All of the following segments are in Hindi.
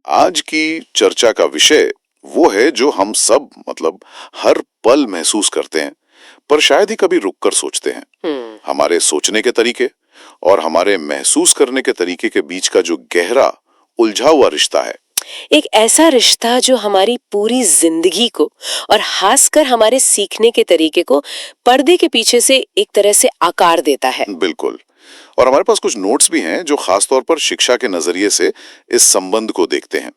आज की चर्चा का विषय वो है जो हम सब हर पल महसूस करते हैं, पर शायद ही कभी रुक कर सोचते हैं। हमारे सोचने के तरीके और हमारे महसूस करने के तरीके के बीच का जो गहरा उलझा हुआ रिश्ता है। एक ऐसा रिश्ता जो हमारी पूरी जिंदगी को और खासकर हमारे सीखने के तरीके को पर्दे के पीछे से एक तरह से आकार देता है। बिल्कुल। और हमारे पास कुछ नोट्स भी हैं जो खास तौर पर शिक्षा के नजरिए से इस संबंध को देखते हैं,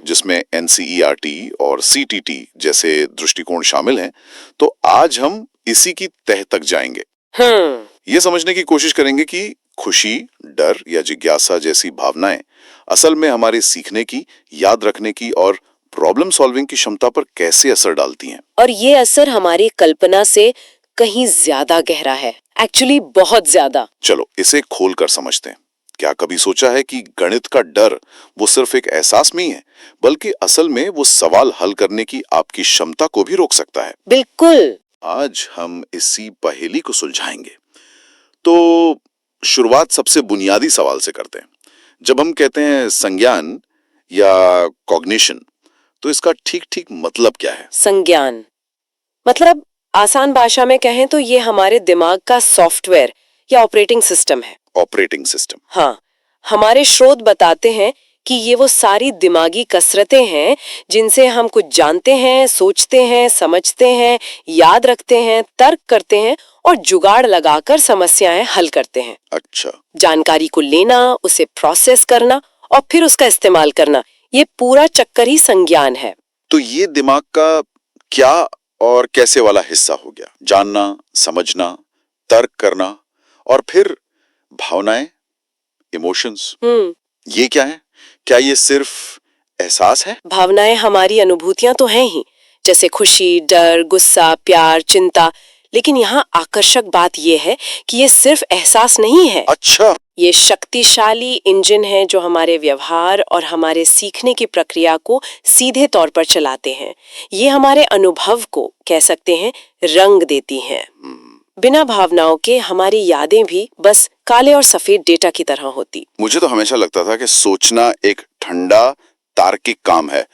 जिसमें NCERT और CTT जैसे दृष्टिकोण शामिल हैं। तो आज हम इसी की तह तक जाएंगे। ये समझने की कोशिश करेंगे कि खुशी, डर या जिज्ञासा जैसी भावनाएं असल में हमारे सीखने की, याद रखने की और प्रॉब्लम सॉल्विंग की क्षमता पर कैसे असर डालती हैं। और ये असर हमारी कल्पना से कहीं ज्यादा गहरा है, एक्चुअली बहुत ज्यादा। चलो इसे खोल कर समझते हैं। क्या कभी सोचा है कि गणित का डर वो सिर्फ एक एहसास नहीं है, बल्कि असल में वो सवाल हल करने की आपकी क्षमता को भी रोक सकता है। बिल्कुल। आज हम इसी पहेली को सुलझाएंगे। तो शुरुआत सबसे बुनियादी सवाल से करते हैं। जब हम कहते हैं संज्ञान या कॉग्निशन, तो इसका ठीक ठीक मतलब क्या है? संज्ञान मतलब आसान भाषा में कहें तो ये हमारे दिमाग का सॉफ्टवेयर या ऑपरेटिंग सिस्टम है। Operating system. हाँ, हमारे स्रोत बताते हैं कि ये वो सारी दिमागी कसरतें हैं जिनसे हम कुछ जानते हैं, सोचते हैं, समझते हैं, याद रखते हैं, तर्क करते हैं और जुगाड़ लगाकर समस्याएं हल करते हैं। अच्छा। जानकारी को लेना, उसे प्रोसेस करना और फिर उसका इस्तेमाल करना, ये पूरा चक्कर ही संज्ञान है। तो ये दिमाग का क्या और कैसे वाला हिस्सा हो गया। जानना, समझना, तर्क करना और फिर भावनाएं, इमोशंस, ये क्या है? क्या ये सिर्फ एहसास है? भावनाएं हमारी अनुभूतियां तो हैं ही, जैसे खुशी, डर, गुस्सा, प्यार, चिंता। लेकिन यहाँ आकर्षक बात यह है कि ये सिर्फ एहसास नहीं है। अच्छा। ये शक्तिशाली इंजन है जो हमारे व्यवहार और हमारे सीखने की प्रक्रिया को सीधे तौर पर चलाते हैं। ये हमारे अनुभव को, कह सकते हैं, रंग देती हैं। बिना भावनाओं के हमारी यादें भी बस काले और सफेद डेटा की तरह होती। मुझे तो हमेशा लगता था कि सोचना एक ठंडा तार्किक काम है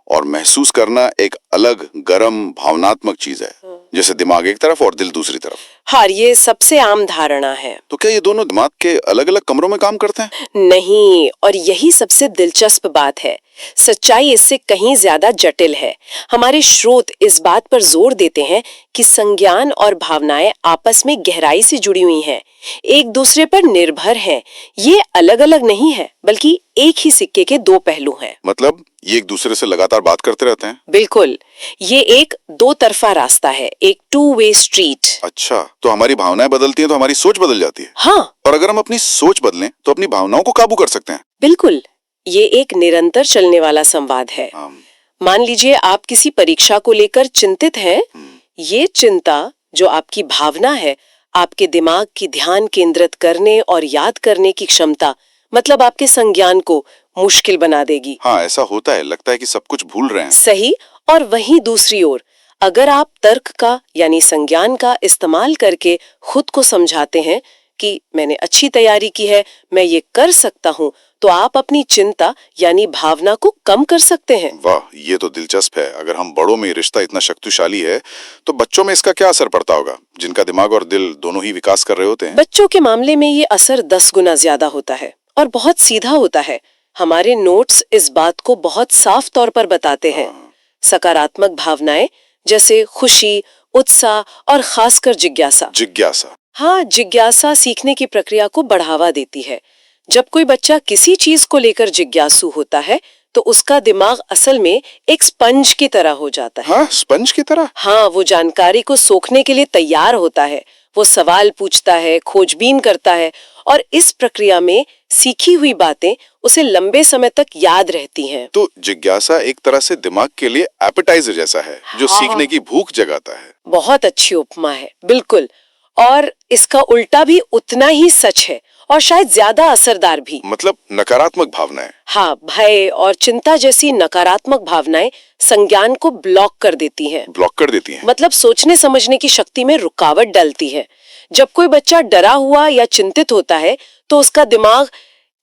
और महसूस करना एक अलग गरम भावनात्मक चीज है, जैसे दिमाग एक तरफ और दिल दूसरी तरफ। हाँ, ये सबसे आम धारणा है। तो क्या ये दोनों दिमाग के अलग अलग कमरों में काम करते हैं? नहीं, और यही सबसे दिलचस्प बात है। सच्चाई इससे कहीं ज्यादा जटिल है। हमारे स्रोत इस बात पर जोर देते हैं कि संज्ञान और भावनाएं आपस में गहराई से जुड़ी हुई हैं, एक दूसरे पर निर्भर हैं। ये अलग अलग नहीं है, बल्कि एक ही सिक्के के दो पहलू हैं। मतलब ये एक दूसरे से लगातार बात करते रहते हैं? बिल्कुल, ये एक दो तरफा रास्ता है, एक 2-वे स्ट्रीट। अच्छा, तो हमारी भावनाएं बदलती हैं तो हमारी सोच बदल जाती है। हाँ, और अगर हम अपनी सोच बदलें तो अपनी भावनाओं को काबू कर सकते हैं। बिल्कुल। ये एक निरंतर चलने वाला संवाद है। मान लीजिए आप किसी परीक्षा को लेकर चिंतित हैं। ये चिंता जो आपकी भावना है, आपके दिमाग की ध्यान केंद्रित करने और याद करने की क्षमता, मतलब आपके संज्ञान को मुश्किल बना देगी। हाँ, ऐसा होता है, लगता है कि सब कुछ भूल रहे हैं। सही। और वहीं दूसरी ओर, अगर आप तर्क का यानी संज्ञान का इस्तेमाल करके खुद को समझाते हैं कि मैंने अच्छी तैयारी की है, मैं ये कर सकता हूँ, तो आप अपनी चिंता यानी भावना को कम कर सकते हैं। वाह, ये तो दिलचस्प है। अगर हम बड़ों में रिश्ता इतना शक्तिशाली है, तो बच्चों में इसका क्या असर पड़ता होगा, जिनका दिमाग और दिल दोनों ही विकास कर रहे होते हैं? बच्चों के मामले में ये असर 10 गुना ज्यादा होता है और बहुत सीधा होता है। हमारे नोट्स इस बात को बहुत साफ तौर पर बताते हैं। सकारात्मक भावनाएं जैसे खुशी, उत्साह और खासकर जिज्ञासा। हाँ, जिज्ञासा सीखने की प्रक्रिया को बढ़ावा देती है। जब कोई बच्चा किसी चीज को लेकर जिज्ञासु होता है, तो उसका दिमाग असल में एक स्पंज की तरह हो जाता है। हाँ, स्पंज की तरह? हाँ, वो जानकारी को सोखने के लिए तैयार होता है। वो सवाल पूछता है, खोजबीन करता है और इस प्रक्रिया में सीखी हुई बातें उसे लंबे समय तक याद रहती हैं। तो जिज्ञासा एक तरह से दिमाग के लिए एपेटाइजर जैसा है, जो सीखने की भूख जगाता है। बहुत अच्छी उपमा है, बिल्कुल। और इसका उल्टा भी उतना ही सच है और शायद ज्यादा असरदार भी। मतलब नकारात्मक भावनाएं? हाँ, भय और चिंता जैसी नकारात्मक भावनाएं संज्ञान को ब्लॉक कर देती हैं। ब्लॉक कर देती हैं? मतलब सोचने समझने की शक्ति में रुकावट डालती है। जब कोई बच्चा डरा हुआ या चिंतित होता है, तो उसका दिमाग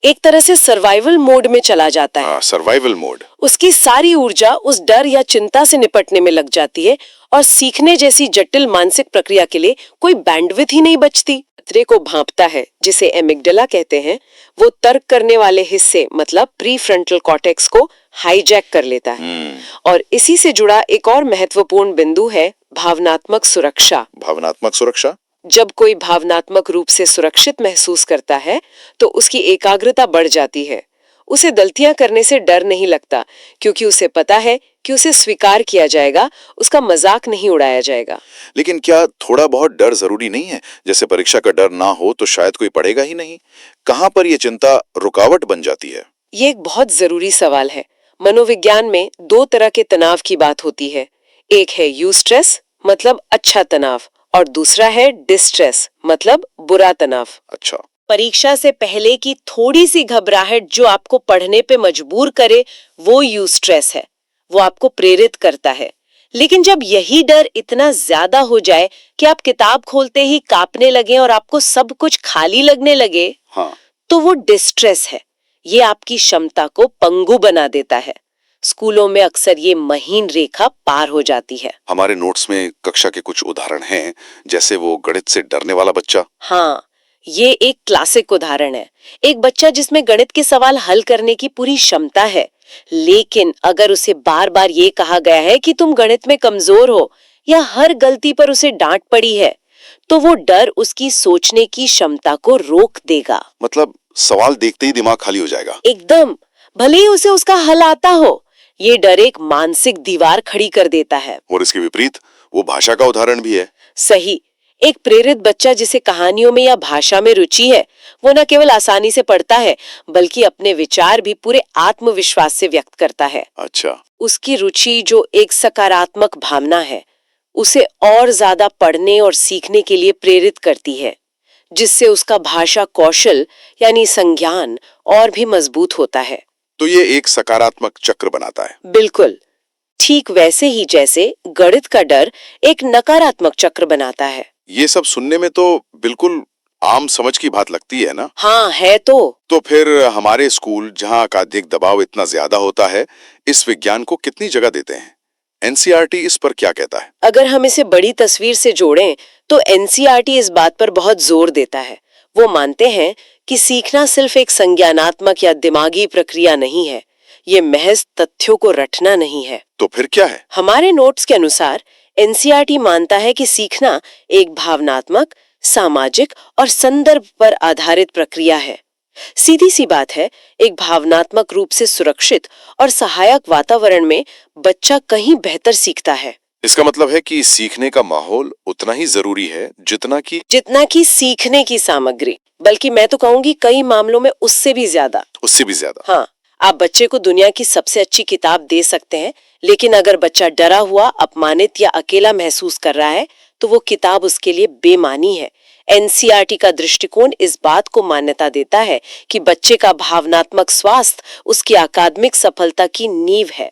एक तरह से सर्वाइवल मोड में चला जाता है। Survival mode. उसकी सारी ऊर्जा उस डर या चिंता से निपटने में लग जाती है और सीखने जैसी जटिल मानसिक प्रक्रिया के लिए कोई बैंडविड्थ ही नहीं बचती। खतरे को भांपता है, जिसे एमिगडाला कहते हैं, वो तर्क करने वाले हिस्से मतलब प्रीफ्रंटल कॉर्टेक्स को हाईजैक कर लेता है। और इसी से जुड़ा एक और महत्वपूर्ण बिंदु है भावनात्मक सुरक्षा। भावनात्मक सुरक्षा? जब कोई भावनात्मक रूप से सुरक्षित महसूस करता है तो उसकी एकाग्रता बढ़ जाती है। उसे गलतियां करने से डर नहीं लगता, क्योंकि उसे पता है कि उसे स्वीकार किया जाएगा, उसका मजाक नहीं उड़ाया जाएगा। लेकिन क्या थोड़ा बहुत डर जरूरी नहीं है? जैसे परीक्षा का डर ना हो तो शायद कोई पढ़ेगा ही नहीं। कहाँ पर ये चिंता रुकावट बन जाती है? ये एक बहुत जरूरी सवाल है। मनोविज्ञान में दो तरह के तनाव की बात होती है। एक है यूस्ट्रेस मतलब अच्छा तनाव, और दूसरा है डिस्ट्रेस मतलब बुरा तनाव। अच्छा। परीक्षा से पहले की थोड़ी सी घबराहट जो आपको पढ़ने पे मजबूर करे, वो यूस्ट्रेस है, वो आपको प्रेरित करता है। लेकिन जब यही डर इतना ज्यादा हो जाए कि आप किताब खोलते ही कांपने लगे और आपको सब कुछ खाली लगने लगे, तो वो डिस्ट्रेस है। ये आपकी क्षमता को पंगु बना देता है। स्कूलों में अक्सर ये महीन रेखा पार हो जाती है। हमारे नोट्स में कक्षा के कुछ उदाहरण हैं, जैसे वो गणित से डरने वाला बच्चा। हाँ, ये एक क्लासिक उदाहरण है। एक बच्चा जिसमें गणित के सवाल हल करने की पूरी क्षमता है, लेकिन अगर उसे बार बार ये कहा गया है कि तुम गणित में कमजोर हो, या हर गलती पर उसे डांट पड़ी है, तो वो डर उसकी सोचने की क्षमता को रोक देगा। मतलब सवाल देखते ही दिमाग खाली हो जाएगा। एकदम, भले ही उसे उसका हल आता हो। ये डर एक मानसिक दीवार खड़ी कर देता है। और इसके विपरीत वो भाषा का उदाहरण भी है। सही। एक प्रेरित बच्चा जिसे कहानियों में या भाषा में रुचि है, वो न केवल आसानी से पढ़ता है, बल्कि अपने विचार भी पूरे आत्मविश्वास से व्यक्त करता है। अच्छा। उसकी रुचि जो एक सकारात्मक भावना है, उसे और ज्यादा पढ़ने और सीखने के लिए प्रेरित करती है, जिससे उसका भाषा कौशल यानी संज्ञान और भी मजबूत होता है। तो ये एक सकारात्मक चक्र बनाता है। बिल्कुल, ठीक वैसे ही जैसे गणित का डर एक नकारात्मक चक्र बनाता है। ये सब सुनने में तो बिल्कुल आम समझ की बात लगती है ना? हाँ, है तो फिर हमारे स्कूल, जहाँ अकादमिक दबाव इतना ज्यादा होता है, इस विज्ञान को कितनी जगह देते हैं? एनसीईआरटी इस पर क्या कहता है? अगर हम इसे बड़ी तस्वीर से जोड़ें, तो एनसीईआरटी इस बात पर बहुत जोर देता है। वो मानते हैं कि सीखना सिर्फ एक संज्ञानात्मक या दिमागी प्रक्रिया नहीं है, ये महज तथ्यों को रटना नहीं है। तो फिर क्या है? हमारे नोट्स के अनुसार एनसीईआरटी मानता है कि सीखना एक भावनात्मक, सामाजिक और संदर्भ पर आधारित प्रक्रिया है। सीधी सी बात है, एक भावनात्मक रूप से सुरक्षित और सहायक वातावरण में बच्चा कहीं बेहतर सीखता है। इसका मतलब है कि सीखने का माहौल उतना ही जरूरी है जितना कि सीखने की सामग्री, बल्कि मैं तो कहूंगी कई मामलों में उससे भी ज्यादा। हाँ, आप बच्चे को दुनिया की सबसे अच्छी किताब दे सकते हैं, लेकिन अगर बच्चा डरा हुआ, अपमानित या अकेला महसूस कर रहा है, तो वो किताब उसके लिए बेमानी है। एनसीईआरटी का दृष्टिकोण इस बात को मान्यता देता है कि बच्चे का भावनात्मक स्वास्थ्य उसकी अकादमिक सफलता की नींव है।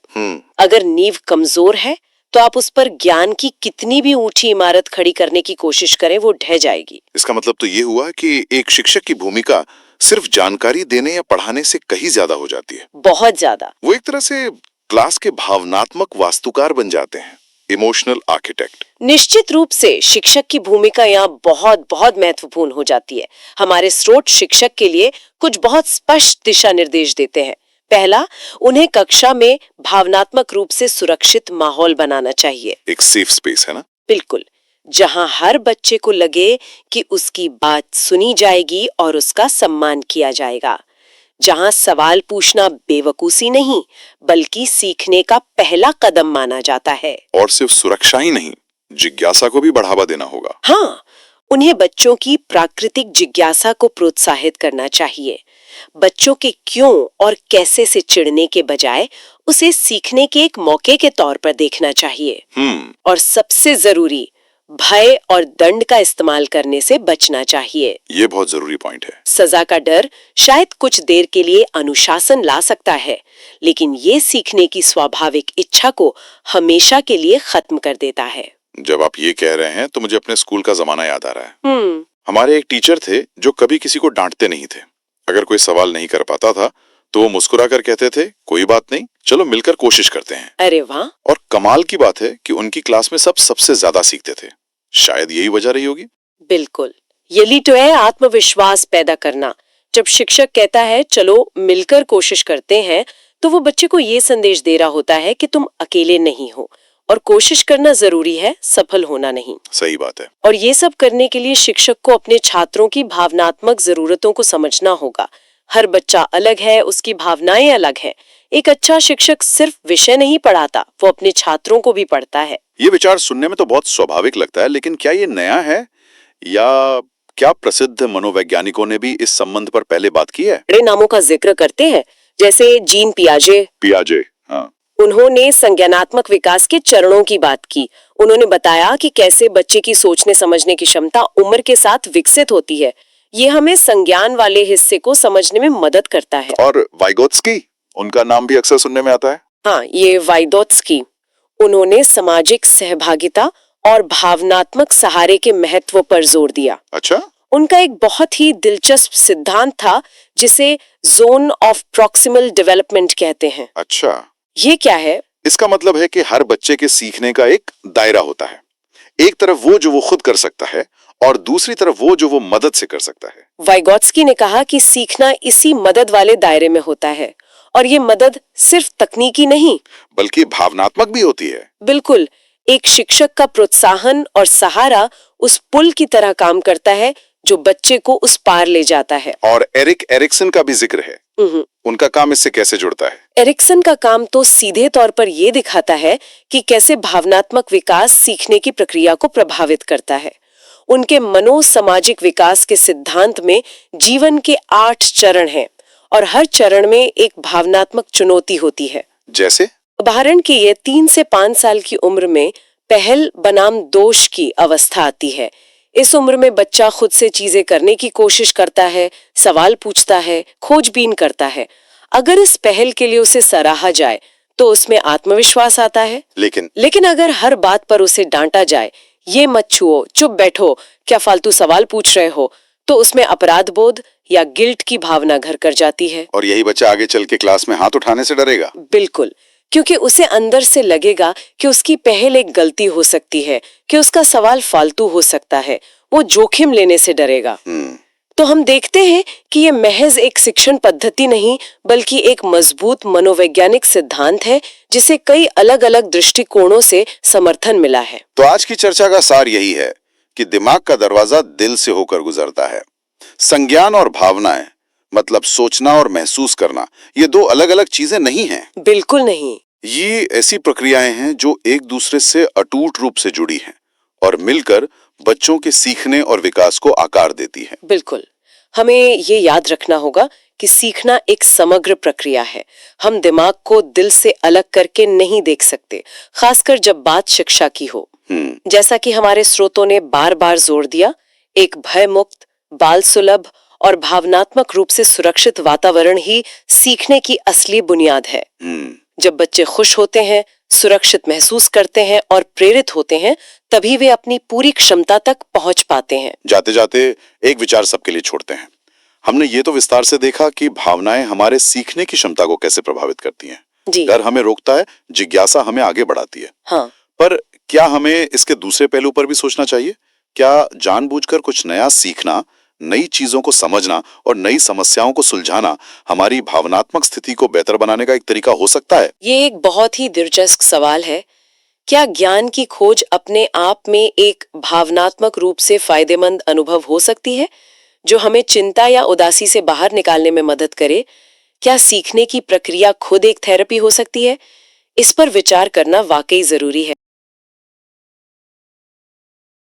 अगर नींव कमजोर है, तो आप उस पर ज्ञान की कितनी भी ऊंची इमारत खड़ी करने की कोशिश करें, वो ढह जाएगी। इसका मतलब तो ये हुआ कि एक शिक्षक की भूमिका सिर्फ जानकारी देने या पढ़ाने से कहीं ज्यादा हो जाती है। बहुत ज्यादा। वो एक तरह से क्लास के भावनात्मक वास्तुकार बन जाते हैं, इमोशनल आर्किटेक्ट। निश्चित रूप से शिक्षक की भूमिका यहाँ बहुत बहुत महत्वपूर्ण हो जाती है। हमारे स्रोत शिक्षक के लिए कुछ बहुत स्पष्ट दिशा निर्देश देते हैं। पहला, उन्हें कक्षा में भावनात्मक रूप से सुरक्षित माहौल बनाना चाहिए। एक सेफ स्पेस है ना? बिल्कुल, जहां हर बच्चे को लगे कि उसकी बात सुनी जाएगी और उसका सम्मान किया जाएगा। जहां सवाल पूछना बेवकूफी नहीं, बल्कि सीखने का पहला कदम माना जाता है। और सिर्फ सुरक्षा ही नहीं, जिज्ञासा को भी बढ़ावा देना होगा। हाँ, उन्हें बच्चों की प्राकृतिक जिज्ञासा को प्रोत्साहित करना चाहिए। बच्चों के क्यों और कैसे से चिढ़ने के बजाय उसे सीखने के एक मौके के तौर पर देखना चाहिए। और सबसे जरूरी, भय और दंड का इस्तेमाल करने से बचना चाहिए। ये बहुत जरूरी पॉइंट है। सजा का डर शायद कुछ देर के लिए अनुशासन ला सकता है, लेकिन ये सीखने की स्वाभाविक इच्छा को हमेशा के लिए खत्म कर देता है। जब आप ये कह रहे हैं तो मुझे अपने स्कूल का जमाना याद आ रहा है। हमारे एक टीचर थे जो कभी किसी को डांटते नहीं थे। अगर कोई सवाल नहीं कर पाता था तो वो मुस्कुराकर कहते थे, कोई बात नहीं, चलो मिलकर कोशिश करते हैं। अरे वाह। और कमाल की बात है कि उनकी क्लास में सब सबसे ज्यादा सीखते थे। शायद यही वजह रही होगी। बिल्कुल, यही तो है आत्मविश्वास पैदा करना। जब शिक्षक कहता है चलो मिलकर कोशिश करते हैं, तो वो बच्चे को ये संदेश दे रहा होता है कि तुम अकेले नहीं हो और कोशिश करना जरूरी है, सफल होना नहीं। सही बात है। और ये सब करने के लिए शिक्षक को अपने छात्रों की भावनात्मक जरूरतों को समझना होगा। हर बच्चा अलग है, उसकी भावनाएं अलग हैं। एक अच्छा शिक्षक सिर्फ विषय नहीं पढ़ाता, वो अपने छात्रों को भी पढ़ता है। ये विचार सुनने में तो बहुत स्वाभाविक लगता है, लेकिन क्या ये नया है या क्या प्रसिद्ध मनोवैज्ञानिकों ने भी इस संबंध पर पहले बात की है? बड़े नामों का जिक्र करते हैं, जैसे जीन पियाजे। हाँ। उन्होंने संज्ञानात्मक विकास के चरणों की बात की। उन्होंने बताया कि कैसे बच्चे की सोचने समझने की क्षमता उम्र के साथ विकसित होती है। ये हमें संज्ञान वाले हिस्से को समझने में मदद करता है। और वाइगोत्स्की, उनका नाम भी अक्सर सुनने में आता है। हाँ, ये वाइगोत्स्की, उन्होंने सामाजिक सहभागिता और भावनात्मक सहारे के महत्व पर जोर दिया। अच्छा। उनका एक बहुत ही दिलचस्प सिद्धांत था जिसे जोन ऑफ प्रॉक्सिमल डेवलपमेंट कहते हैं। अच्छा, ये क्या है? इसका मतलब है कि हर बच्चे के सीखने का एक दायरा होता है। एक तरफ वो जो वो खुद कर सकता है और दूसरी तरफ वो जो वो मदद से कर सकता है। वाइगोत्स्की ने कहा कि सीखना इसी मदद वाले दायरे में होता है, और ये मदद सिर्फ तकनीकी नहीं बल्कि भावनात्मक भी होती है। बिल्कुल, एक शिक्षक का प्रोत्साहन और सहारा उस पुल की तरह काम करता है जो बच्चे को उस पार ले जाता है। और एरिक एरिक्सन का भी जिक्र है। उनका काम इससे कैसे जुड़ता है? एरिक्सन का काम तो सीधे तौर पर ये दिखाता है कि कैसे भावनात्मक विकास सीखने की प्रक्रिया को प्रभावित करता है। उनके मनोसामाजिक विकास के सिद्धांत में जीवन के 8 चरण हैं और हर चरण में एक भावनात्मक चुनौती होती है। जैसे उदाहरण के लिए 3 से 5 साल की उम्र में पहल बनाम दोष की अवस्था आती है। इस उम्र में बच्चा खुद से चीजें करने की कोशिश करता है, सवाल पूछता है, खोजबीन करता है। अगर इस पहल के लिए उसे सराहा जाए तो उसमें आत्मविश्वास आता है। लेकिन अगर हर बात पर उसे डांटा जाए, ये मत छुओ, चुप बैठो, क्या फालतू सवाल पूछ रहे हो, तो उसमें अपराध बोध या गिल्ट की भावना घर कर जाती है। और यही बच्चा आगे चल के क्लास में हाथ उठाने से डरेगा। बिल्कुल, क्योंकि उसे अंदर से लगेगा कि उसकी पहल एक गलती हो सकती है, कि उसका सवाल फालतू हो सकता है। वो जोखिम लेने से डरेगा। तो हम देखते हैं कि ये महज एक शिक्षण पद्धति नहीं, बल्कि एक मजबूत मनोवैज्ञानिक सिद्धांत है जिसे कई अलग अलग दृष्टिकोणों से समर्थन मिला है। तो आज की चर्चा का सार यही है कि दिमाग का दरवाजा दिल से होकर गुजरता है। संज्ञान और भावनाएं, मतलब सोचना और महसूस करना, ये दो अलग अलग चीजें नहीं हैं। बिल्कुल नहीं। ये ऐसी प्रक्रियाएं हैं जो एक दूसरे से अटूट रूप से जुड़ी हैं और मिलकर बच्चों के सीखने और विकास को आकार देती हैं। बिल्कुल, हमें ये याद रखना होगा कि सीखना एक समग्र प्रक्रिया है। हम दिमाग को दिल से अलग करके नहीं देख सकते, खासकर जब बात शिक्षा की हो। जैसा कि हमारे स्रोतों ने बार बार जोर दिया, एक भय मुक्त, बाल सुलभ और भावनात्मक रूप से सुरक्षित वातावरण ही सीखने की असली बुनियाद है। जब बच्चे खुश होते हैं, सुरक्षित महसूस करते हैं और प्रेरित होते हैं, तभी वे अपनी पूरी क्षमता तक पहुंच पाते हैं। जाते जाते एक विचार सबके लिए छोड़ते हैं। हमने ये तो विस्तार से देखा कि भावनाएं हमारे सीखने की क्षमता को कैसे प्रभावित करती हैं। डर हमें रोकता है, जिज्ञासा हमें आगे बढ़ाती है। हाँ। पर क्या हमें इसके दूसरे पहलू पर भी सोचना चाहिए? क्या जानबूझकर कुछ नया सीखना, नई चीजों को समझना और नई समस्याओं को सुलझाना हमारी भावनात्मक स्थिति को बेहतर बनाने का एक तरीका हो सकता है? ये एक बहुत ही दिलचस्प सवाल है। क्या ज्ञान की खोज अपने आप में एक भावनात्मक रूप से फायदेमंद अनुभव हो सकती है, जो हमें चिंता या उदासी से बाहर निकालने में मदद करे? क्या सीखने की प्रक्रिया खुद एक थेरेपी हो सकती है? इस पर विचार करना वाकई जरूरी है।